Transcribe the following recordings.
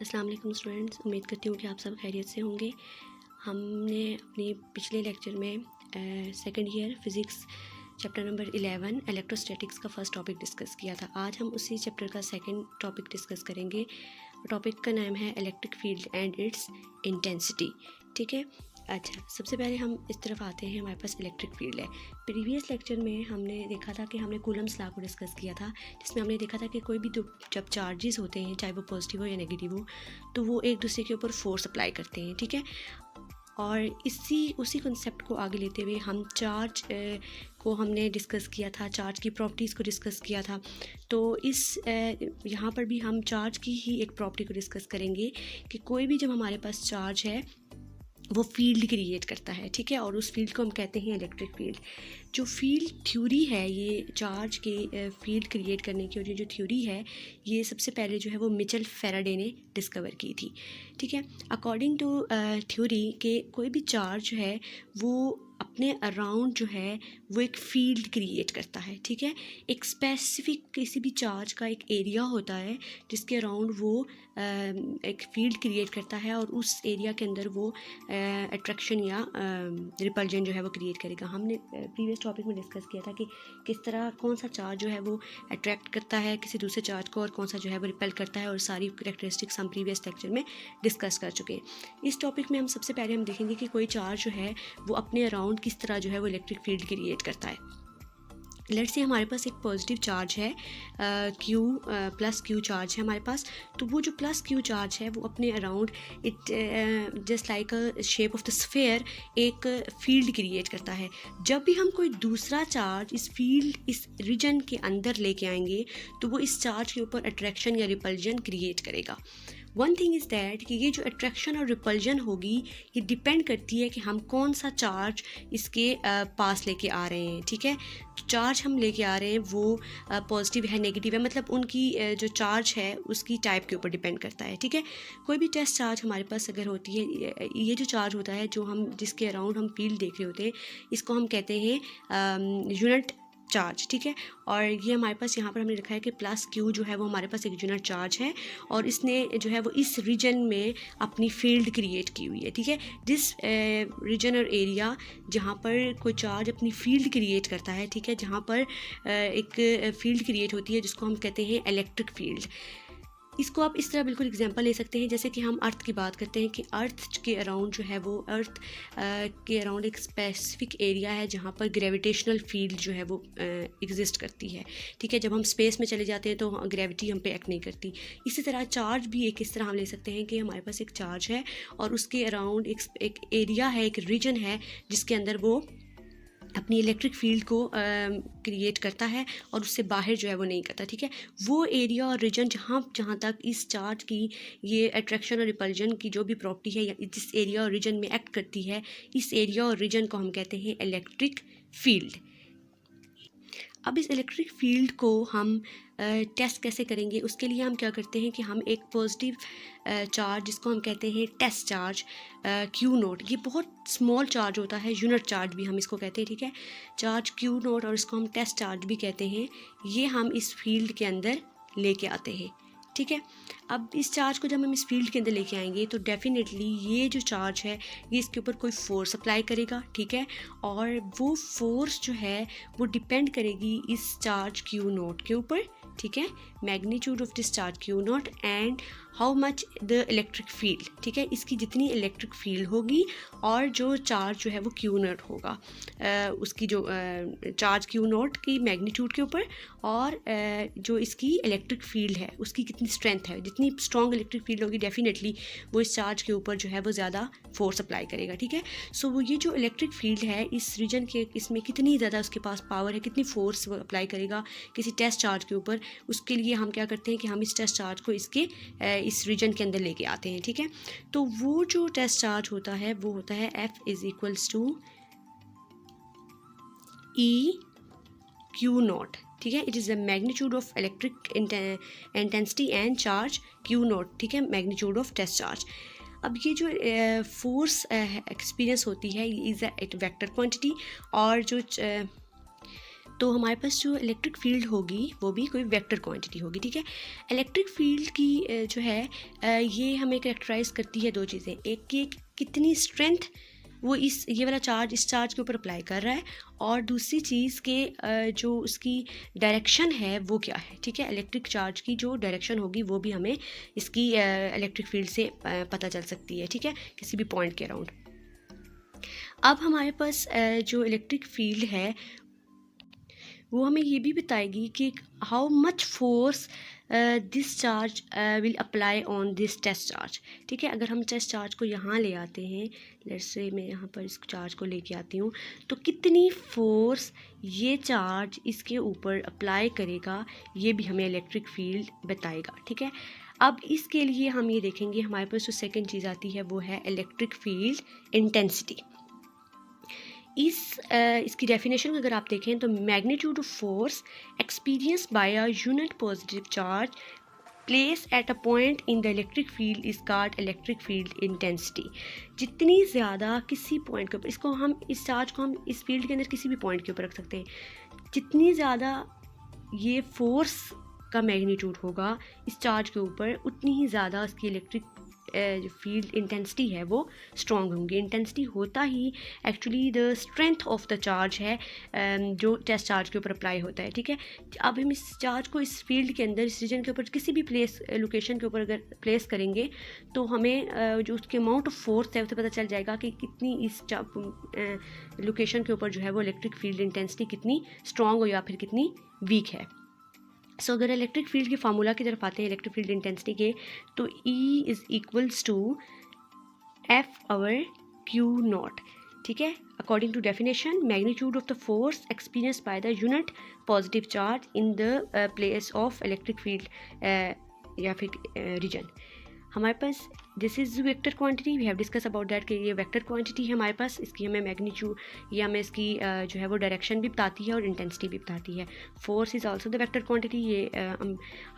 अस्सलाम वालेकुम स्टूडेंट्स, उम्मीद करती हूँ कि आप सब खैरियत से होंगे। हमने अपने पिछले लेक्चर में second year physics chapter number 11 electrostatics का फ़र्स्ट टॉपिक डिस्कस किया था। आज हम उसी चैप्टर का सेकंड टॉपिक डिस्कस करेंगे। टॉपिक का नाम है electric field and it's intensity. ठीक है, अच्छा, सबसे पहले हम इस तरफ आते हैं। हमारे पास इलेक्ट्रिक फील्ड है। प्रीवियस लेक्चर में हमने देखा था कि हमने कूलम्स लॉ को डिस्कस किया था, जिसमें हमने देखा था कि कोई भी जब चार्जेस होते हैं, चाहे वो पॉजिटिव हो या नेगेटिव हो, तो वो एक दूसरे के ऊपर फोर्स अप्लाई करते हैं। ठीक है, और उसी कॉन्सेप्ट को आगे लेते हुए हम चार्ज को हमने डिस्कस किया था, चार्ज की प्रॉपर्टीज़ को डिस्कस किया था। तो यहाँ पर भी हम चार्ज की ही एक प्रॉपर्टी को डिस्कस करेंगे कि कोई भी जब हमारे पास चार्ज है वो फील्ड क्रिएट करता है। ठीक है, और उस फील्ड को हम कहते हैं इलेक्ट्रिक फील्ड। जो फील्ड थ्योरी है, ये चार्ज के फील्ड क्रिएट करने की, और ये जो थ्योरी है ये सबसे पहले जो है वो मिचेल फैराडे ने डिस्कवर की थी। ठीक है, अकॉर्डिंग टू थ्योरी के कोई भी चार्ज है वो अपने अराउंड जो है वो एक फील्ड क्रिएट करता है। ठीक है, एक स्पेसिफिक किसी भी चार्ज का एक एरिया होता है जिसके अराउंड वो एक फील्ड क्रिएट करता है, और उस एरिया के अंदर वो अट्रैक्शन या रिपल्जन जो है वो क्रिएट करेगा। हमने प्रीवियस टॉपिक में डिस्कस किया था कि किस तरह कौन सा चार्ज जो है वो अट्रैक्ट करता है किसी दूसरे चार्ज को, और कौन सा जो है वो रिपेल करता है, और सारी कैरेक्टरिस्टिक्स हम प्रीवियस लेक्चर में डिस्कस कर चुके हैं। इस टॉपिक में हम सबसे पहले हम देखेंगे कि कोई चार्ज जो है वो अपने अराउंड किस तरह जो है वो इलेक्ट्रिक फील्ड क्रिएट करता है। लेट्स से हमारे पास एक पॉजिटिव चार्ज है, क्यू प्लस क्यू चार्ज है हमारे पास। तो वो जो प्लस क्यू चार्ज है वो अपने around it just like a shape of the sphere एक फील्ड क्रिएट करता है। जब भी हम कोई दूसरा चार्ज इस रीजन के अंदर लेके आएंगे तो वो इस चार्ज के ऊपर अट्रैक्शन या रिपल्जन क्रिएट करेगा। वन थिंग इज़ दैट कि ये जो अट्रैक्शन और रिपल्जन होगी ये डिपेंड करती है कि हम कौन सा चार्ज इसके पास लेके आ रहे हैं। ठीक है, चार्ज हम लेके आ रहे हैं वो पॉजिटिव है नेगेटिव है, मतलब उनकी जो चार्ज है उसकी टाइप के ऊपर डिपेंड करता है। ठीक है, कोई भी टेस्ट चार्ज हमारे पास अगर होती है, ये जो चार्ज होता है जो हम जिसके अराउंड हम फील्ड देख रहे होते हैं, इसको हम कहते हैं यूनिट चार्ज। ठीक है, और ये हमारे पास यहाँ पर हमने लिखा है कि प्लस क्यू जो है वो हमारे पास एक यूनिट चार्ज है, और इसने जो है वो इस रीजन में अपनी फील्ड क्रिएट की हुई है। ठीक है, जिस रीजन और एरिया जहाँ पर कोई चार्ज अपनी फील्ड क्रिएट करता है, ठीक है, जहाँ पर एक फील्ड क्रिएट होती है जिसको हम कहते हैं इलेक्ट्रिक फील्ड। इसको आप इस तरह बिल्कुल एग्जांपल ले सकते हैं, जैसे कि हम अर्थ की बात करते हैं कि अर्थ के अराउंड जो है वो अर्थ के अराउंड एक स्पेसिफिक एरिया है जहाँ पर ग्रेविटेशनल फील्ड जो है वो एग्जिस्ट करती है। ठीक है, जब हम स्पेस में चले जाते हैं तो ग्रेविटी हम पे एक्ट नहीं करती। इसी तरह चार्ज भी एक इस तरह हम ले सकते हैं कि हमारे पास एक चार्ज है और उसके अराउंड एक एरिया है, एक रीजन है जिसके अंदर वो अपनी इलेक्ट्रिक फील्ड को क्रिएट करता है और उससे बाहर जो है वो नहीं करता। ठीक है, वो एरिया और रीजन जहाँ तक इस चार्ज की ये अट्रैक्शन और रिपल्जन की जो भी प्रॉपर्टी है या जिस एरिया और रीजन में एक्ट करती है, इस एरिया और रीजन को हम कहते हैं इलेक्ट्रिक फील्ड। अब इस इलेक्ट्रिक फील्ड को हम टेस्ट कैसे करेंगे, उसके लिए हम क्या करते हैं कि हम एक पॉजिटिव चार्ज जिसको हम कहते हैं टेस्ट चार्ज क्यू नोट, ये बहुत स्मॉल चार्ज होता है, यूनिट चार्ज भी हम इसको कहते हैं। ठीक है, चार्ज क्यू नोट, और इसको हम टेस्ट चार्ज भी कहते हैं, ये हम इस फील्ड के अंदर लेके आते हैं। ठीक है, अब इस चार्ज को जब हम इस फील्ड के अंदर लेके आएंगे तो डेफिनेटली ये जो चार्ज है ये इसके ऊपर कोई फोर्स अप्लाई करेगा। ठीक है, और वो फोर्स जो है वो डिपेंड करेगी इस चार्ज क्यू नोट के ऊपर। ठीक है, magnitude of this charge Q note and how much the electric field. ठीक है, इसकी जितनी इलेक्ट्रिक फील्ड होगी और जो चार्ज जो है वो क्यू नोट होगा, उसकी जो चार्ज क्यू नोट की मैग्नीट्यूड के ऊपर, और जो इसकी इलेक्ट्रिक फील्ड है उसकी कितनी स्ट्रेंथ है। जितनी स्ट्रॉन्ग इलेक्ट्रिक फील्ड होगी डेफिनेटली वो इस चार्ज के ऊपर जो है वो ज़्यादा फोर्स अप्लाई करेगा। ठीक है, सो वो ये जो इलेक्ट्रिक फील्ड है इस रीजन के, इसमें कितनी ज़्यादा उसके पास पावर है, कितनी फोर्स वो अप्लाई करेगा किसी टेस्ट चार्ज के ऊपर, उसके लिए हम क्या करते हैं कि हम इस टेस्ट चार्ज को इस रीजन के अंदर लेके आते हैं। ठीक है, तो वो जो टेस्ट चार्ज होता है वो होता है F is equals to E Q naught. ठीक है, it is the magnitude of electric intensity and charge Q naught. ठीक है, मैग्नीट्यूड ऑफ टेस्ट चार्ज। अब ये जो फोर्स एक्सपीरियंस होती है ये इज़ एट वेक्टर क्वांटिटी, और जो तो हमारे पास जो इलेक्ट्रिक फील्ड होगी वो भी कोई वेक्टर क्वांटिटी होगी, ठीक है। इलेक्ट्रिक फील्ड की जो है ये हमें कैरेक्टराइज करती है दो चीज़ें, एक कि कितनी स्ट्रेंथ वो ये वाला चार्ज इस चार्ज के ऊपर अप्लाई कर रहा है, और दूसरी चीज़ के जो उसकी डायरेक्शन है वो क्या है, ठीक है। इलेक्ट्रिक चार्ज की जो डायरेक्शन होगी वो भी हमें इसकी इलेक्ट्रिक फील्ड से पता चल सकती है, ठीक है, किसी भी पॉइंट के अराउंड। अब हमारे पास जो इलेक्ट्रिक फील्ड है वो हमें ये भी बताएगी कि how much force this charge will apply on this test charge, ठीक है। अगर हम टेस्ट चार्ज को यहाँ ले आते हैं, लेट्स से मैं यहाँ पर इस चार्ज को लेके आती हूँ, तो कितनी फोर्स ये चार्ज इसके ऊपर अप्लाई करेगा ये भी हमें इलेक्ट्रिक फील्ड बताएगा, ठीक है। अब इसके लिए हम ये देखेंगे, हमारे पास जो सेकेंड चीज़ आती है वो है इलेक्ट्रिक फील्ड इंटेंसिटी। इसकी डेफिनेशन अगर आप देखें तो magnitude of force experience bye a unit positive charge place at a point in the electric field is called electric field intensity. जितनी ज़्यादा किसी पॉइंट के ऊपर, इसको हम इस चार्ज को हम इस फील्ड के अंदर किसी भी पॉइंट के ऊपर रख सकते हैं, जितनी ज़्यादा ये फोर्स का मैग्नीट्यूड होगा इस चार्ज के ऊपर, उतनी ही ज़्यादा इसकी इलेक्ट्रिक जो फील्ड इंटेंसिटी है वो स्ट्रॉन्ग होंगी। इंटेंसिटी होता ही actually the strength of the charge है जो टेस्ट चार्ज के ऊपर अप्लाई होता है, ठीक है। अब हम इस चार्ज को इस फील्ड के अंदर, इस रीजन के ऊपर किसी भी प्लेस लोकेशन के ऊपर अगर प्लेस करेंगे तो हमें जो उसके अमाउंट ऑफ फोर्स है उससे पता चल जाएगा कि कितनी इस लोकेशन के ऊपर जो है वो इलेक्ट्रिक फील्ड इंटेंसिटी कितनी स्ट्रॉन्ग हो या फिर कितनी वीक है। सो अगर इलेक्ट्रिक फील्ड के फार्मूला की तरफ आते हैं इलेक्ट्रिक फील्ड इंटेंसिटी के, तो E is equals to F/Q0, ठीक है। According to definition, magnitude of the force experience by the unit positive charge in the place of electric field या फिर रीजन। हमारे पास this is vector quantity, we have discuss about that कि ये vector quantity है हमारे पास, इसकी हमें मैग्नीट्यूड या हमें इसकी जो है वो डायरेक्शन भी बताती है और इंटेंसिटी भी बताती है। Force is also the vector quantity, ये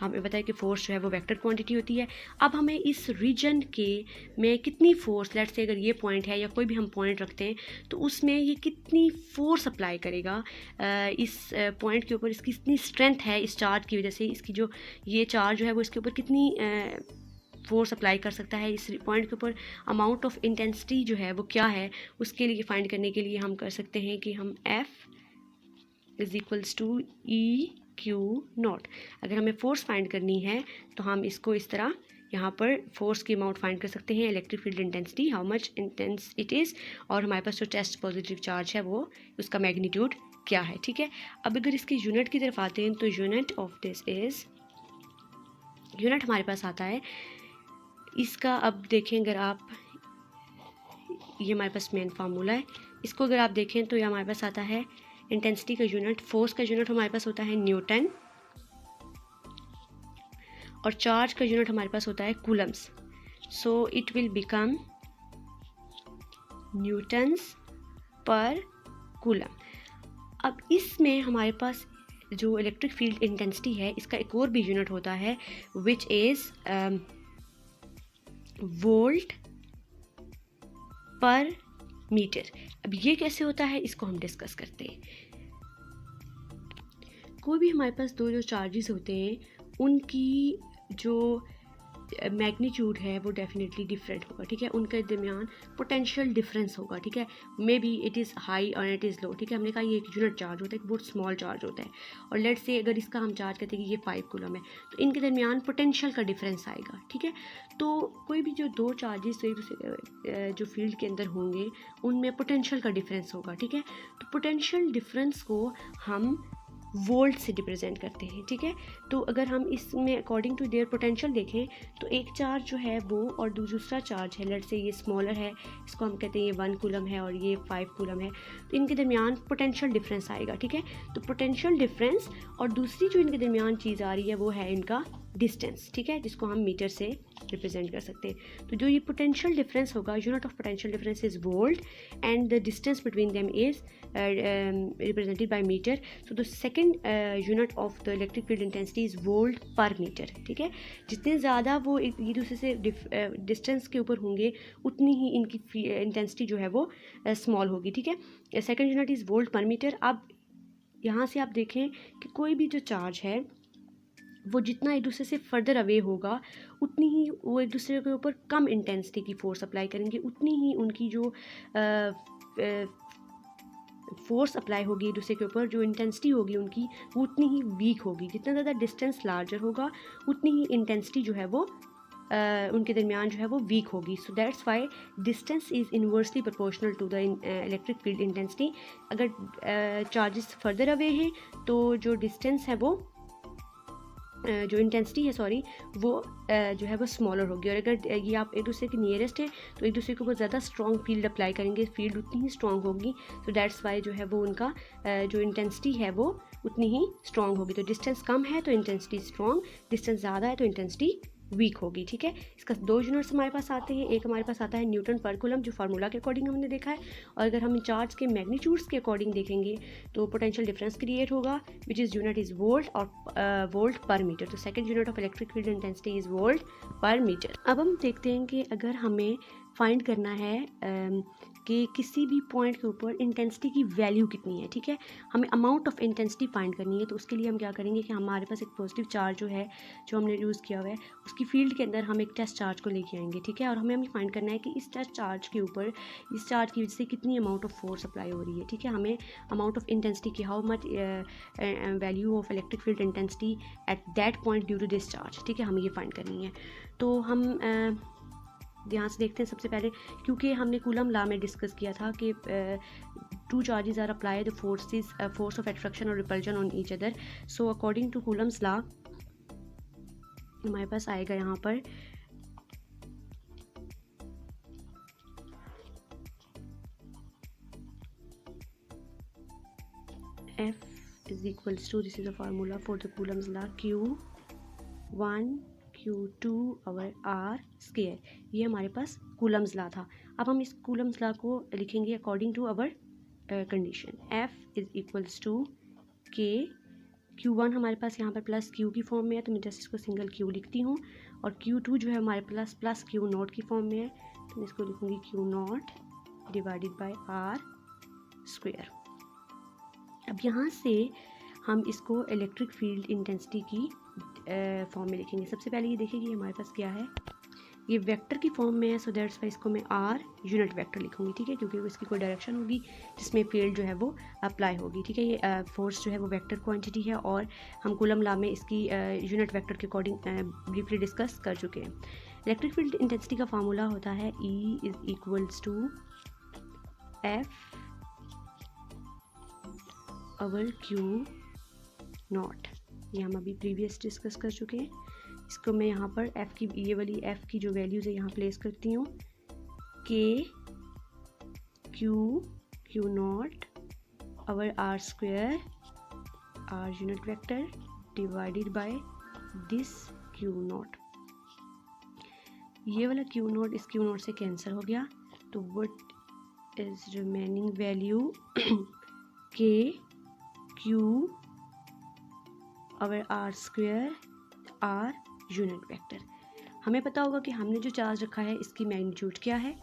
हमें बताया कि फोर्स जो है वो वेक्टर क्वांटिटी होती है। अब हमें इस रीजन के में कितनी फोर्स, लेट्स से अगर ये पॉइंट है या कोई भी हम पॉइंट रखते हैं तो उसमें ये कितनी फोर्स अप्लाई करेगा इस पॉइंट के ऊपर, इसकी कितनी स्ट्रेंथ है इस चार्ज की वजह से, इसकी जो ये चार्ज जो है वो इसके ऊपर कितनी फोर्स अप्लाई कर सकता है इस पॉइंट के ऊपर, अमाउंट ऑफ इंटेंसिटी जो है वो क्या है, उसके लिए फाइंड करने के लिए हम कर सकते हैं कि हम F is equals to EQ0। अगर हमें फोर्स फाइंड करनी है तो हम इसको इस तरह यहाँ पर फोर्स की अमाउंट फाइंड कर सकते हैं, electric field intensity, how much intense it is, और हमारे पास जो टेस्ट पॉजिटिव चार्ज है वो उसका मैग्नीट्यूड क्या है, ठीक है। अब अगर इसके यूनिट की तरफ आते हैं तो unit of this is, unit हमारे पास आता है इसका, अब देखें अगर आप, ये हमारे पास मेन फार्मूला है, इसको अगर आप देखें तो ये हमारे पास आता है इंटेंसिटी का यूनिट, फोर्स का यूनिट हमारे पास होता है न्यूटन, और चार्ज का यूनिट हमारे पास होता है Coulomb's. So it will become Newton's पर कूलम। अब इसमें हमारे पास जो इलेक्ट्रिक फील्ड इंटेंसिटी है इसका एक और भी यूनिट होता है which is volt per metre. अब ये कैसे होता है इसको हम डिस्कस करते हैं। कोई भी हमारे पास दो जो चार्जेस होते हैं उनकी जो मैग्नीट्यूड है वो डेफिनेटली डिफरेंट होगा, ठीक है। उनके दरमियान पोटेंशियल डिफरेंस होगा, ठीक है। May be it is high और इट इज़ लो, ठीक है। हमने कहा ये एक यूनिट चार्ज होता है, एक बहुत स्मॉल चार्ज होता है, और लेट्स से अगर इसका हम चार्ज करते हैं कि ये 5 कूलम है, तो इनके दरमियान पोटेंशियल का डिफरेंस आएगा, ठीक है। तो कोई भी जो दो चार्जेस जो फील्ड के अंदर होंगे उनमें पोटेंशियल का डिफरेंस होगा, ठीक है। तो पोटेंशियल डिफरेंस को हम वोल्ट से रिप्रेजेंट करते हैं, ठीक है। तो अगर हम इसमें अकॉर्डिंग टू देयर पोटेंशियल देखें तो एक चार्ज जो है वो और दूसरा चार्ज है, लेट्स से ये स्मॉलर है, इसको हम कहते हैं ये 1 कूलम है और ये 5 कूलम है, तो इनके दरमियान पोटेंशियल डिफरेंस आएगा, ठीक है। तो पोटेंशियल डिफरेंस और दूसरी जो इनके दरमियान चीज़ आ रही है वो है इनका डिस्टेंस, ठीक है, जिसको हम मीटर से रिप्रेजेंट कर सकते हैं। तो जो ये पोटेंशियल डिफरेंस होगा, unit of potential difference is volt and the distance between them is represented by metre. So the second unit of the electric field intensity is volt per metre, ठीक है। जितने ज़्यादा वो एक दूसरे से डिस्टेंस के ऊपर होंगे उतनी ही इनकी इंटेंसिटी जो है वो स्मॉल होगी, ठीक है। Second unit is volt per metre. अब यहाँ से आप देखें कि कोई भी जो चार्ज है वो जितना एक दूसरे से फर्दर अवे होगा उतनी ही वो एक दूसरे के ऊपर कम इंटेंसिटी की फोर्स अप्लाई करेंगे, उतनी ही उनकी जो फोर्स अप्लाई होगी एक दूसरे के ऊपर, जो इंटेंसिटी होगी उनकी वो उतनी ही वीक होगी। जितना ज़्यादा डिस्टेंस लार्जर होगा उतनी ही इंटेंसिटी जो है वो उनके दरमियान जो है वो वीक होगी। So that's why distance is inversely proportional to the electric field intensity. अगर चार्जेस फर्दर अवे हैं तो जो डिस्टेंस है वो जो इंटेंसिटी है सॉरी वो जो है वो स्मॉलर होगी। और अगर ये आप एक दूसरे के नियरेस्ट है तो एक दूसरे के ऊपर ज़्यादा स्ट्रॉन्ग फील्ड अप्लाई करेंगे, फील्ड उतनी ही स्ट्रॉन्ग होगी। सो दैट्स वाई जो है वो उनका जो इंटेंसिटी है वो उतनी ही स्ट्रॉन्ग होगी। तो डिस्टेंस कम है तो इंटेंसिटी स्ट्रॉन्ग, डिस्टेंस ज़्यादा है तो इंटेंसिटी वीक होगी। ठीक है, इसका दो यूनिट्स हमारे पास आते हैं। एक हमारे पास आता है न्यूटन पर कूलम जो फार्मूला के अकॉर्डिंग हमने देखा है, और अगर हम चार्ज के मैग्नीट्यूड्स के अकॉर्डिंग देखेंगे तो पोटेंशियल डिफरेंस क्रिएट होगा which is unit is volt और वोल्ट पर मीटर। तो second unit of electric field intensity is volt per metre. अब हम देखते हैं कि अगर हमें फाइंड करना है कि किसी भी पॉइंट के ऊपर इंटेंसिटी की वैल्यू कितनी है, ठीक है, हमें अमाउंट ऑफ इंटेंसिटी फाइंड करनी है। तो उसके लिए हम क्या करेंगे कि हमारे पास एक पॉजिटिव चार्ज जो है जो हमने यूज़ किया हुआ है उसकी फील्ड के अंदर हम एक टेस्ट चार्ज को लेके आएंगे। ठीक है, और हमें फाइंड करना है कि इस टेस्ट चार्ज के ऊपर इस चार्ज की वजह से कितनी अमाउंट ऑफ फोर्स अप्लाई हो रही है। ठीक है, हमें अमाउंट ऑफ इंटेंसिटी की how much value of electric field intensity at that point due to this charge. ठीक है, हमें ये फाइंड करनी है। तो हम ध्यान से देखते हैं सबसे पहले, क्योंकि हमने कूलम लॉ में डिस्कस किया था कि two charges are apply the force of attraction और repulsion on each other. So according to Coulomb's law हमारे पास आएगा यहाँ पर F is equals to, this is the formula for the Coulomb's law, Q1 Q2 over R square. ये हमारे पास Coulomb's law था। अब हम इस कूलम्स लॉ को लिखेंगे according to our condition. F is equals to K, Q1 हमारे पास यहाँ पर प्लस Q की फॉर्म में है तो मैं जस्ट इसको सिंगल Q लिखती हूँ, और Q2 जो है हमारे पास प्लस Q नॉट की फॉर्म में है तो मैं इसको लिखूँगी Q not divided by R square. अब यहाँ से हम इसको इलेक्ट्रिक फील्ड इंटेंसिटी की फॉर्म में लिखेंगे। सबसे पहले ये देखिए कि हमारे पास क्या है, ये वेक्टर की फॉर्म में है। सो दैट्स वाई इसको मैं आर यूनिट वेक्टर लिखूंगी। ठीक है, क्योंकि इसकी कोई डायरेक्शन होगी जिसमें फील्ड जो है वो अप्लाई होगी। ठीक है, ये फोर्स जो है वो वेक्टर क्वांटिटी है और हम कूलम लॉ में इसकी यूनिट वेक्टर के अकॉर्डिंग ब्रीफली डिस्कस कर चुके हैं। इलेक्ट्रिक फील्ड इंटेंसिटी का फार्मूला होता है E is equals to F over Q naught. ये हम अभी प्रीवियस डिस्कस कर चुके हैं। इसको मैं यहाँ पर F की ये वाली F की जो वैल्यूज़ है यहाँ प्लेस करती हूँ, K Q not over R square R unit vector divided by this Q naught. ये वाला Q नॉट इस Q नॉट से कैंसिल हो गया तो what is remaining value K Q over R square R unit vector. हमें पता होगा कि हमने जो चार्ज रखा है इसकी मैग्नीट्यूड क्या है।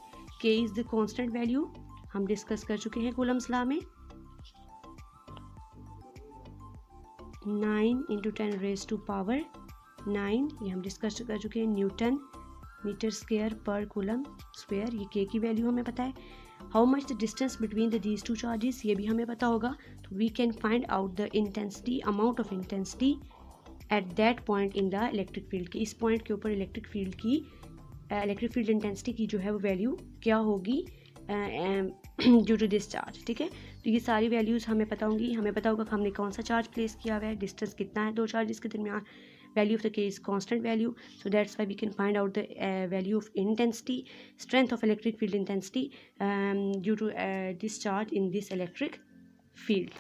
K is the constant value, हम डिस्कस कर चुके हैं कूलम्स लॉ में। 9 × 10 रेज़ टू पावर 9, ये हम डिस्कस कर चुके हैं। Newton metre square per coulomb square, ये K की वैल्यू हमें पता है। How much the distance between the these two charges, ये भी हमें पता होगा। तो we can find out the intensity, amount of intensity at that point in the electric field की, इस पॉइंट के ऊपर इलेक्ट्रिक फील्ड इंटेंसिटी की जो है वो वैल्यू क्या होगी ड्यू टू दिस चार्ज। ठीक है, तो ये सारी वैल्यूज़ हमें पता होंगी। हमें पता होगा कि हमने कौन सा चार्ज प्लेस किया हुआ है, डिस्टेंस कितना है दो चार्जेस के दरमियान, value of the K is constant value. So that's why we can find out the value of intensity, strength of electric field intensity due to this charge in this electric field.